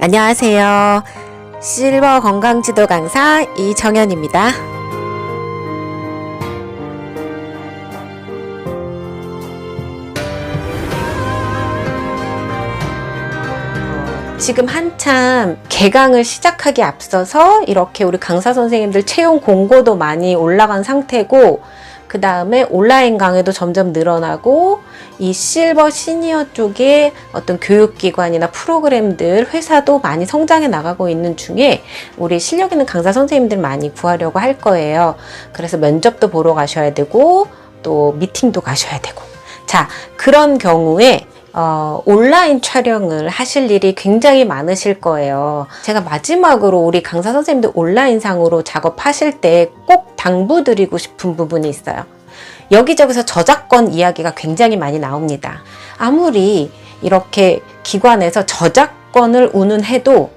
안녕하세요. 실버 건강지도 강사 이정현입니다. 지금 한참 개강을 시작하기 앞서서 이렇게 우리 강사 선생님들 채용 공고도 많이 올라간 상태고, 그 다음에 온라인 강의도 점점 늘어나고, 이 실버 시니어 쪽에 어떤 교육기관이나 프로그램들, 회사도 많이 성장해 나가고 있는 중에 우리 실력 있는 강사 선생님들 많이 구하려고 할 거예요. 그래서 면접도 보러 가셔야 되고, 또 미팅도 가셔야 되고. 자, 그런 경우에 온라인 촬영을 하실 일이 굉장히 많으실 거예요. 제가 마지막으로 우리 강사 선생님들 온라인상으로 작업하실 때 꼭 당부드리고 싶은 부분이 있어요. 여기저기서 저작권 이야기가 굉장히 많이 나옵니다. 아무리 이렇게 기관에서 저작권을 운운해도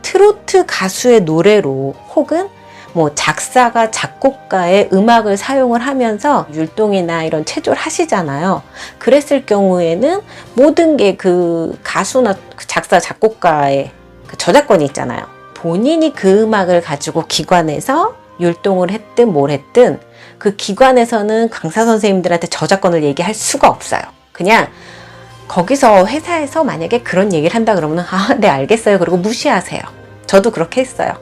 트로트 가수의 노래로 혹은 뭐 작사가 작곡가의 음악을 사용을 하면서 율동이나 이런 체조를 하시잖아요. 그랬을 경우에는 모든 게 그 가수나 작사 작곡가의 그 저작권이 있잖아요. 본인이 그 음악을 가지고 기관에서 율동을 했든 뭘 했든 그 기관에서는 강사 선생님들한테 저작권을 얘기할 수가 없어요. 그냥 거기서 회사에서 만약에 그런 얘기를 한다 그러면 네 알겠어요. 그리고 무시하세요. 저도 그렇게 했어요.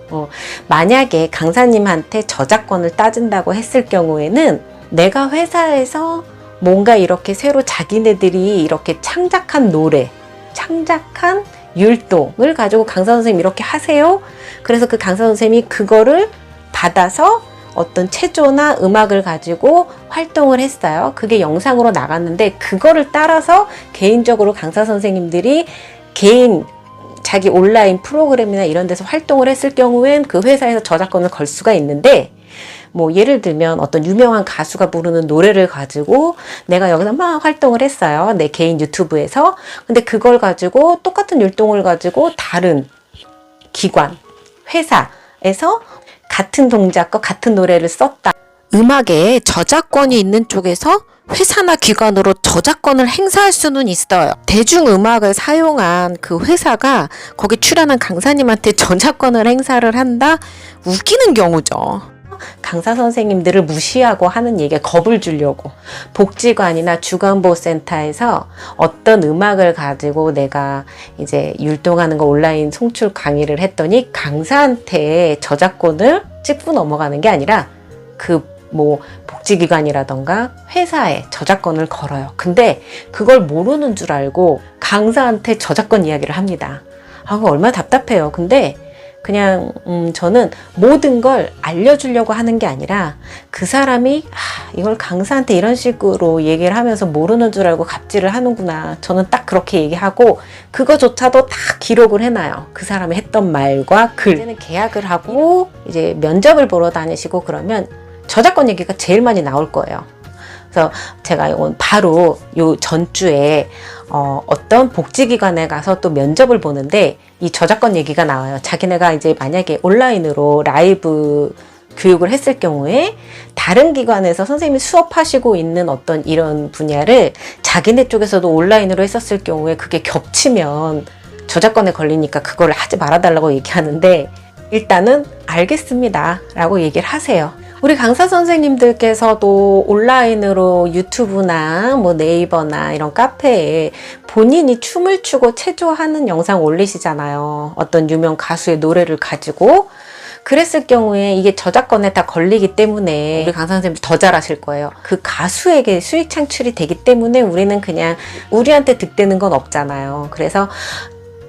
만약에 강사님한테 저작권을 따진다고 했을 경우에는 내가 회사에서 뭔가 이렇게 새로 자기네들이 이렇게 창작한 노래, 창작한 율동을 가지고 강사 선생님 이렇게 하세요. 그래서 그 강사 선생님이 그거를 받아서 어떤 체조나 음악을 가지고 활동을 했어요. 그게 영상으로 나갔는데 그거를 따라서 개인적으로 강사 선생님들이 개인 자기 온라인 프로그램이나 이런 데서 활동을 했을 경우엔 그 회사에서 저작권을 걸 수가 있는데, 뭐 예를 들면 어떤 유명한 가수가 부르는 노래를 가지고 내가 여기서 막 활동을 했어요. 내 개인 유튜브에서. 근데 그걸 가지고 똑같은 율동을 가지고 다른 기관, 회사에서 같은 동작과 같은 노래를 썼다. 음악에 저작권이 있는 쪽에서 회사나 기관으로 저작권을 행사할 수는 있어요. 대중음악을 사용한 그 회사가 거기 출연한 강사님한테 저작권을 행사를 한다? 웃기는 경우죠. 강사 선생님들을 무시하고 하는 얘기에 겁을 주려고 복지관이나 주간보호센터에서 어떤 음악을 가지고 내가 이제 율동하는 거 온라인 송출 강의를 했더니 강사한테 저작권을 찍고 넘어가는 게 아니라 뭐 복지기관이라던가 회사에 저작권을 걸어요. 근데 그걸 모르는 줄 알고 강사한테 저작권 이야기를 합니다. 그거 얼마나 답답해요. 근데 그냥 저는 모든 걸 알려주려고 하는 게 아니라 그 사람이 이걸 강사한테 이런 식으로 얘기를 하면서 모르는 줄 알고 갑질을 하는구나. 저는 딱 그렇게 얘기하고 그거조차도 다 기록을 해놔요. 그 사람이 했던 말과 글. 이제는 계약을 하고 이제 면접을 보러 다니시고 그러면 저작권 얘기가 제일 많이 나올 거예요. 그래서 제가 바로 요 전주에 어떤 복지기관에 가서 또 면접을 보는데 이 저작권 얘기가 나와요. 자기네가 이제 만약에 온라인으로 라이브 교육을 했을 경우에 다른 기관에서 선생님이 수업하시고 있는 어떤 이런 분야를 자기네 쪽에서도 온라인으로 했었을 경우에 그게 겹치면 저작권에 걸리니까 그걸 하지 말아달라고 얘기하는데, 일단은 알겠습니다 라고 얘기를 하세요. 우리 강사 선생님들께서도 온라인으로 유튜브나 뭐 네이버나 이런 카페에 본인이 춤을 추고 체조하는 영상 올리시잖아요. 어떤 유명 가수의 노래를 가지고. 그랬을 경우에 이게 저작권에 다 걸리기 때문에 우리 강사 선생님들 더 잘하실 거예요. 그 가수에게 수익 창출이 되기 때문에 우리는 그냥 우리한테 득되는 건 없잖아요. 그래서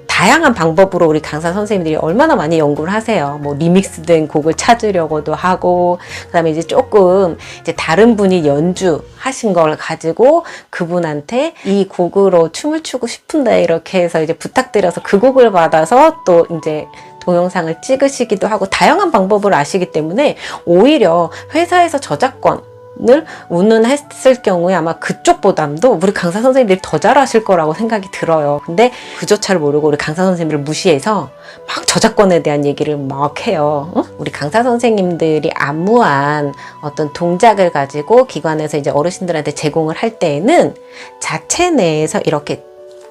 다양한 방법으로 우리 강사 선생님들이 얼마나 많이 연구를 하세요. 뭐 리믹스된 곡을 찾으려고도 하고, 그다음에 이제 조금 이제 다른 분이 연주하신 걸 가지고 그분한테 이 곡으로 춤을 추고 싶은데 이렇게 해서 이제 부탁드려서 그 곡을 받아서 또 이제 동영상을 찍으시기도 하고, 다양한 방법을 아시기 때문에 오히려 회사에서 저작권 을 운운했을 경우에 아마 그쪽 보담도 우리 강사 선생님들이 더 잘하실 거라고 생각이 들어요. 근데 그조차를 모르고 우리 강사 선생님들을 무시해서 막 저작권에 대한 얘기를 막 해요. 우리 강사 선생님들이 안무한 어떤 동작을 가지고 기관에서 이제 어르신들한테 제공을 할 때에는 자체 내에서 이렇게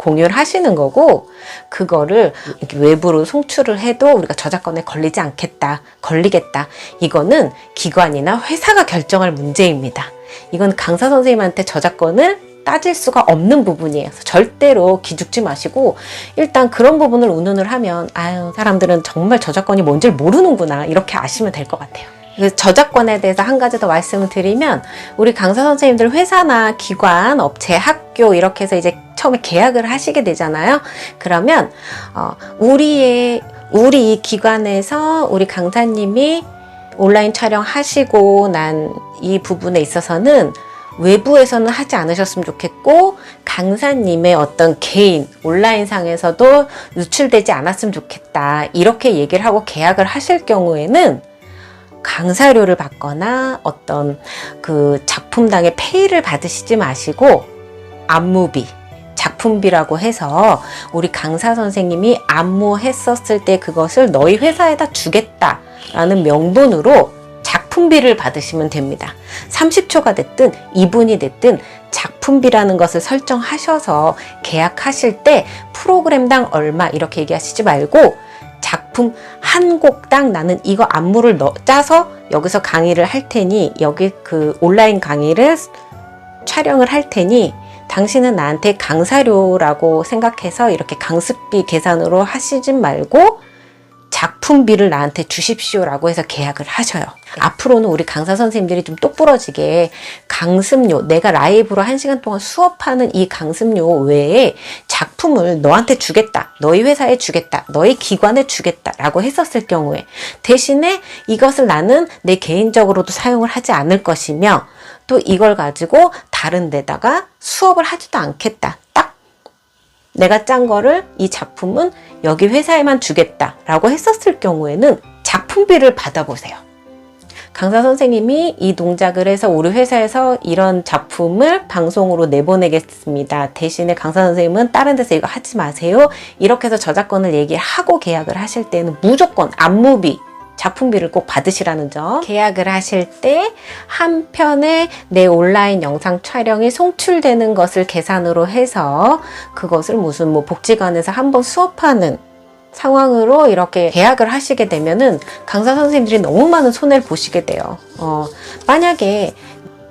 공유를 하시는 거고, 그거를 이렇게 외부로 송출을 해도 우리가 저작권에 걸리지 않겠다, 걸리겠다. 이거는 기관이나 회사가 결정할 문제입니다. 이건 강사 선생님한테 저작권을 따질 수가 없는 부분이에요. 그래서 절대로 기죽지 마시고 일단 그런 부분을 운운을 하면 아유, 사람들은 정말 저작권이 뭔지 모르는구나, 이렇게 아시면 될 것 같아요. 저작권에 대해서 한 가지 더 말씀을 드리면, 우리 강사 선생님들 회사나 기관, 업체, 학교 이렇게 해서 이제 처음에 계약을 하시게 되잖아요. 그러면 우리 이 기관에서 우리 강사님이 온라인 촬영하시고 난 이 부분에 있어서는 외부에서는 하지 않으셨으면 좋겠고, 강사님의 어떤 개인 온라인상에서도 노출되지 않았으면 좋겠다, 이렇게 얘기를 하고 계약을 하실 경우에는 강사료를 받거나 어떤 그 작품당의 페이를 받으시지 마시고 안무비, 작품비라고 해서 우리 강사 선생님이 안무했었을 때 그것을 너희 회사에다 주겠다라는 명분으로 작품비를 받으시면 됩니다. 30초가 됐든 2분이 됐든 작품비라는 것을 설정하셔서 계약하실 때 프로그램당 얼마 이렇게 얘기하시지 말고, 작품 한 곡당 나는 이거 안무를 짜서 여기서 강의를 할 테니, 여기 그 온라인 강의를 촬영을 할 테니 당신은 나한테 강사료라고 생각해서 이렇게 강습비 계산으로 하시지 말고 작품비를 나한테 주십시오라고 해서 계약을 하셔요. 앞으로는 우리 강사 선생님들이 좀 똑부러지게 강습료, 내가 라이브로 1시간 동안 수업하는 이 강습료 외에 작품을 너한테 주겠다, 너희 회사에 주겠다, 너희 기관에 주겠다 라고 했었을 경우에, 대신에 이것을 나는 내 개인적으로도 사용을 하지 않을 것이며, 또 이걸 가지고 다른 데다가 수업을 하지도 않겠다, 딱 내가 짠 거를 이 작품은 여기 회사에만 주겠다 라고 했었을 경우에는 작품비를 받아보세요. 강사 선생님이 이 동작을 해서 우리 회사에서 이런 작품을 방송으로 내보내겠습니다. 대신에 강사 선생님은 다른 데서 이거 하지 마세요. 이렇게 해서 저작권을 얘기하고 계약을 하실 때는 무조건 안무비, 작품비를 꼭 받으시라는 점. 계약을 하실 때 한 편의 내 온라인 영상 촬영이 송출되는 것을 계산으로 해서 그것을 무슨 뭐 복지관에서 한번 수업하는 상황으로 이렇게 계약을 하시게 되면은 강사 선생님들이 너무 많은 손해를 보시게 돼요. 만약에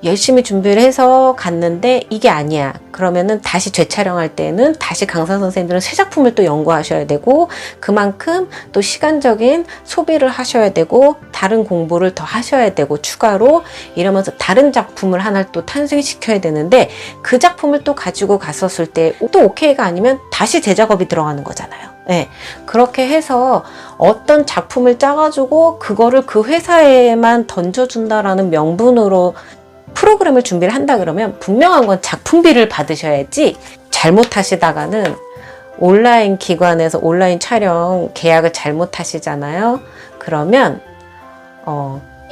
열심히 준비를 해서 갔는데 이게 아니야, 그러면은 다시 재촬영할 때는 다시 강사 선생님들은 새 작품을 또 연구하셔야 되고, 그만큼 또 시간적인 소비를 하셔야 되고, 다른 공부를 더 하셔야 되고, 추가로 이러면서 다른 작품을 하나를 또 탄생시켜야 되는데, 그 작품을 또 가지고 갔었을 때 또 오케이가 아니면 다시 재작업이 들어가는 거잖아요. 네, 그렇게 해서 어떤 작품을 짜가지고 그거를 그 회사에만 던져준다라는 명분으로 프로그램을 준비를 한다 그러면 분명한 건 작품비를 받으셔야지, 잘못하시다가는 온라인 기관에서 온라인 촬영 계약을 잘못하시잖아요. 그러면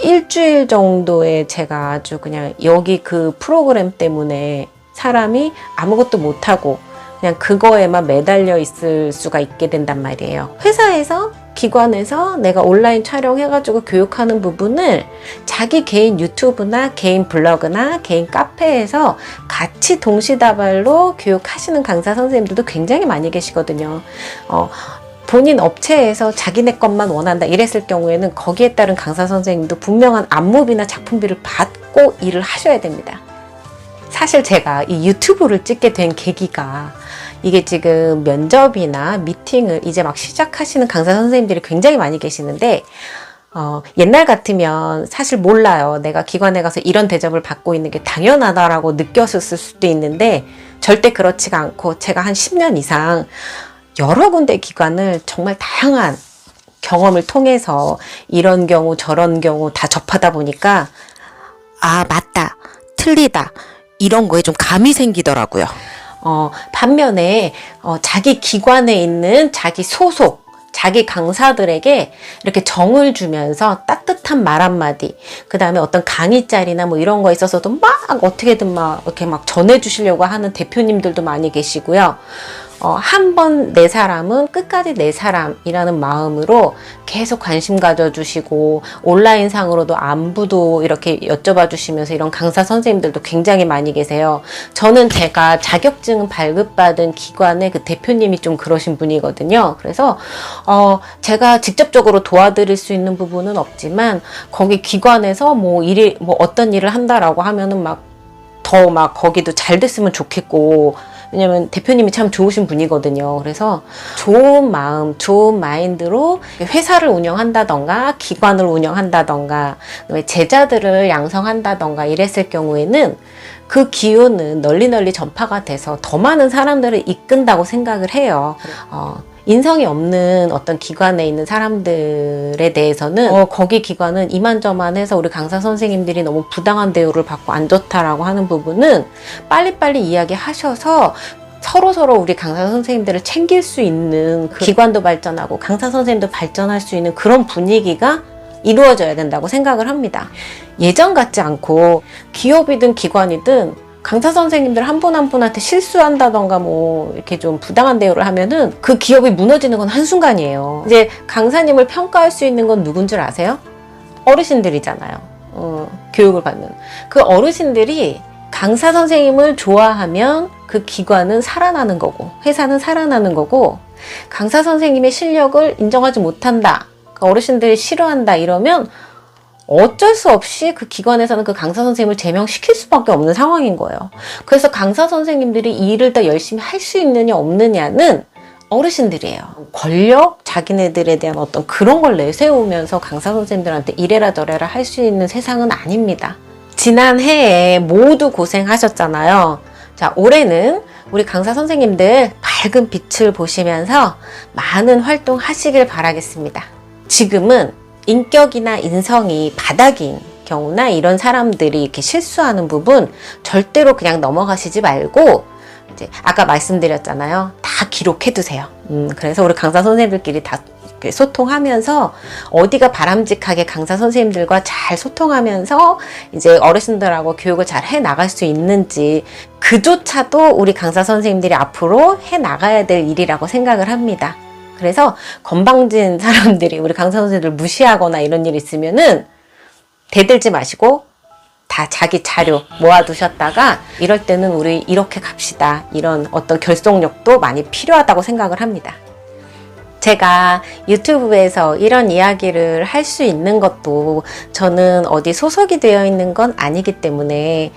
일주일 정도에 제가 아주 그냥 여기 그 프로그램 때문에 사람이 아무것도 못하고 그냥 그거에만 매달려 있을 수가 있게 된단 말이에요. 회사에서, 기관에서 내가 온라인 촬영해가지고 교육하는 부분을 자기 개인 유튜브나 개인 블로그나 개인 카페에서 같이 동시다발로 교육하시는 강사 선생님들도 굉장히 많이 계시거든요. 본인 업체에서 자기네 것만 원한다 이랬을 경우에는 거기에 따른 강사 선생님도 분명한 안무비나 작품비를 받고 일을 하셔야 됩니다. 사실 제가 이 유튜브를 찍게 된 계기가, 이게 지금 면접이나 미팅을 이제 막 시작하시는 강사 선생님들이 굉장히 많이 계시는데, 옛날 같으면 사실 몰라요. 내가 기관에 가서 이런 대접을 받고 있는 게 당연하다라고 느꼈을 수도 있는데, 절대 그렇지가 않고, 제가 한 10년 이상 여러 군데 기관을 정말 다양한 경험을 통해서 이런 경우 저런 경우 다 접하다 보니까, 아, 맞다, 틀리다, 이런 거에 좀 감이 생기더라고요. 반면에 자기 기관에 있는 자기 소속, 자기 강사들에게 이렇게 정을 주면서 따뜻한 말 한마디, 그 다음에 어떤 강의짤이나 뭐 이런 거 있어서도 막 어떻게든 막 이렇게 막 전해주시려고 하는 대표님들도 많이 계시고요. 한 번 내 사람은 끝까지 내 사람이라는 마음으로 계속 관심 가져주시고 온라인상으로도 안부도 이렇게 여쭤봐 주시면서 이런 강사 선생님들도 굉장히 많이 계세요. 저는 제가 자격증 발급받은 기관의 그 대표님이 좀 그러신 분이거든요. 그래서 제가 직접적으로 도와드릴 수 있는 부분은 없지만 거기 기관에서 뭐 어떤 일을 한다라고 하면은 더 거기도 잘 됐으면 좋겠고, 왜냐면 대표님이 참 좋으신 분이거든요. 그래서 좋은 마음, 좋은 마인드로 회사를 운영한다던가 기관을 운영한다던가 제자들을 양성한다던가 이랬을 경우에는 그 기운은 널리 전파가 돼서 더 많은 사람들을 이끈다고 생각을 해요. 인성이 없는 어떤 기관에 있는 사람들에 대해서는 거기 기관은 이만저만해서 우리 강사 선생님들이 너무 부당한 대우를 받고 안 좋다라고 하는 부분은 빨리빨리 이야기하셔서 서로 우리 강사 선생님들을 챙길 수 있는 그 기관도 발전하고 강사 선생님도 발전할 수 있는 그런 분위기가 이루어져야 된다고 생각을 합니다. 예전 같지 않고 기업이든 기관이든 강사 선생님들 한 분 한 분한테 실수한다던가 이렇게 좀 부당한 대우를 하면은 그 기업이 무너지는 건 한순간이에요. 이제 강사님을 평가할 수 있는 건 누군 줄 아세요? 어르신들이잖아요. 교육을 받는. 그 어르신들이 강사 선생님을 좋아하면 그 기관은 살아나는 거고, 회사는 살아나는 거고, 강사 선생님의 실력을 인정하지 못한다, 그 어르신들이 싫어한다 이러면 어쩔 수 없이 그 기관에서는 그 강사 선생님을 제명시킬 수밖에 없는 상황인 거예요. 그래서 강사 선생님들이 이 일을 더 열심히 할 수 있느냐 없느냐는 어르신들이에요. 권력, 자기네들에 대한 어떤 그런 걸 내세우면서 강사 선생님들한테 이래라 저래라 할 수 있는 세상은 아닙니다. 지난 해에 모두 고생하셨잖아요. 자, 올해는 우리 강사 선생님들 밝은 빛을 보시면서 많은 활동하시길 바라겠습니다. 지금은 인격이나 인성이 바닥인 경우나 이런 사람들이 이렇게 실수하는 부분 절대로 그냥 넘어가시지 말고, 이제 아까 말씀드렸잖아요. 다 기록해 두세요. 그래서 우리 강사 선생님들끼리 다 소통하면서 어디가 바람직하게 강사 선생님들과 잘 소통하면서 이제 어르신들하고 교육을 잘 해 나갈 수 있는지, 그조차도 우리 강사 선생님들이 앞으로 해 나가야 될 일이라고 생각을 합니다. 그래서 건방진 사람들이 우리 강사 선생님들 무시하거나 이런 일 있으면은 대들지 마시고 다 자기 자료 모아두셨다가 이럴 때는 우리 이렇게 갑시다, 이런 어떤 결속력도 많이 필요하다고 생각을 합니다. 제가 유튜브에서 이런 이야기를 할 수 있는 것도 저는 어디 소속이 되어 있는 건 아니기 때문에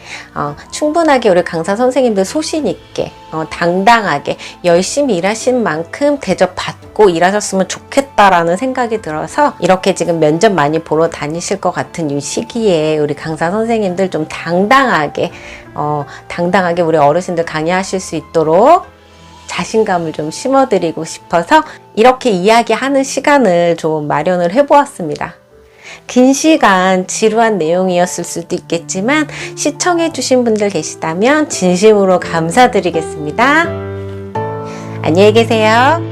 충분하게 우리 강사 선생님들 소신 있게 당당하게 열심히 일하신 만큼 대접받고 일하셨으면 좋겠다라는 생각이 들어서 이렇게 지금 면접 많이 보러 다니실 것 같은 이 시기에 우리 강사 선생님들 좀 당당하게 우리 어르신들 강의하실 수 있도록 자신감을 좀 심어드리고 싶어서 이렇게 이야기하는 시간을 좀 마련을 해보았습니다. 긴 시간 지루한 내용이었을 수도 있겠지만 시청해주신 분들 계시다면 진심으로 감사드리겠습니다. 안녕히 계세요.